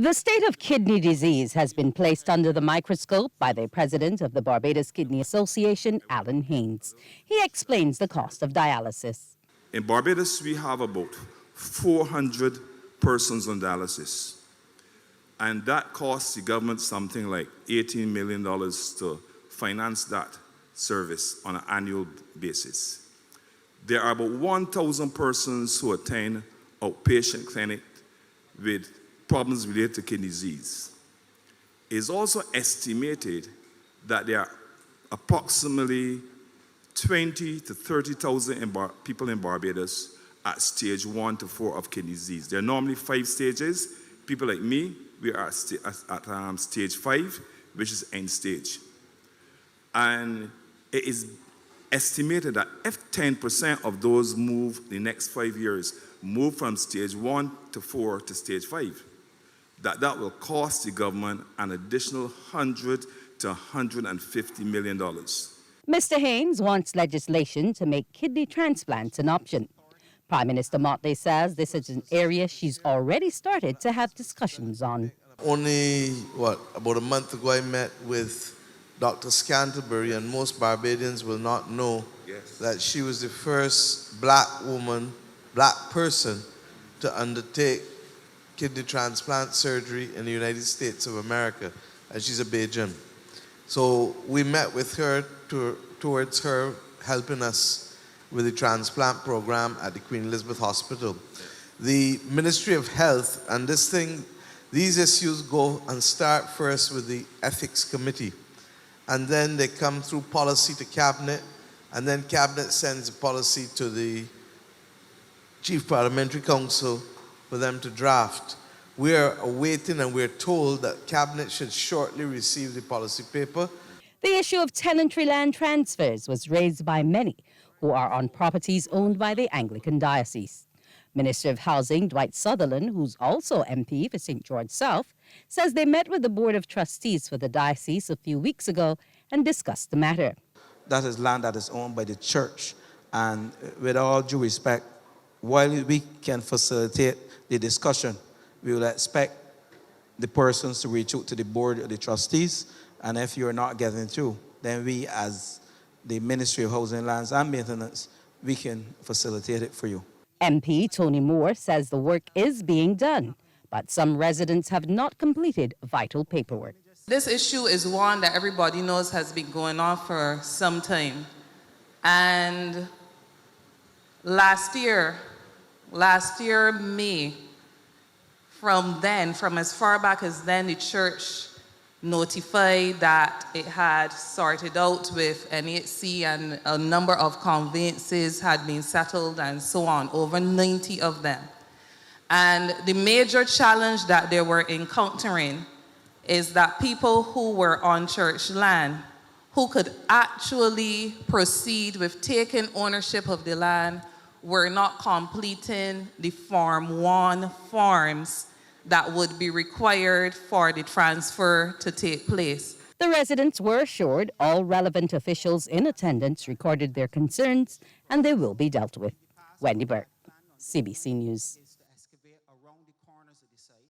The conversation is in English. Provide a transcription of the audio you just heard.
The state of kidney disease has been placed under the microscope by the president of the Barbados Kidney Association, Alan Haynes. He explains the cost of dialysis. In Barbados, we have about 400 persons on dialysis. And that costs the government something like $18 million to finance that service on an annual basis. There are about 1,000 persons who attend outpatient clinic with problems related to kidney disease. It is also estimated that there are approximately 20 to 30,000 people in Barbados at stage 1 to 4 of kidney disease. There are normally 5 stages. People like me, we are at stage 5, which is end stage. And it is estimated that if 10% of those move the next 5 years, move from stage 1 to 4 to stage 5, that will cost the government an additional $100 to $150 million. Mr. Haynes wants legislation to make kidney transplants an option. Prime Minister Motley says this is an area she's already started to have discussions on. Only, about a month ago I met with Dr. Scantlebury, and most Barbadians will not know that she was the first black person to undertake kidney transplant surgery in the United States of America, and she's a Bajan. So we met with her towards her helping us with the transplant program at the Queen Elizabeth Hospital. The Ministry of Health, and these issues go and start first with the Ethics Committee, and then they come through policy to Cabinet, and then Cabinet sends the policy to the Chief Parliamentary Council for them to draft. We are awaiting, and we're told that Cabinet should shortly receive the policy paper. The issue of tenantry land transfers was raised by many who are on properties owned by the Anglican Diocese. Minister of Housing Dwight Sutherland, who's also MP for St. George South, says they met with the Board of Trustees for the diocese a few weeks ago and discussed the matter. That is land that is owned by the church. And with all due respect, while we can facilitate the discussion, we will expect the persons to reach out to the Board of the Trustees. And if you're not getting through, then we as the Ministry of Housing, Lands and Maintenance, we can facilitate it for you. MP Tony Moore says the work is being done, but some residents have not completed vital paperwork. This issue is one that everybody knows has been going on for some time. And last year, May, from as far back as then, the church notified that it had sorted out with NHC and a number of conveyances had been settled and so on, over 90 of them. And the major challenge that they were encountering is that people who were on church land, who could actually proceed with taking ownership of the land, were not completing the Form 1 forms that would be required for the transfer to take place. The residents were assured all relevant officials in attendance recorded their concerns and they will be dealt with. Wendy Burke, CBC News.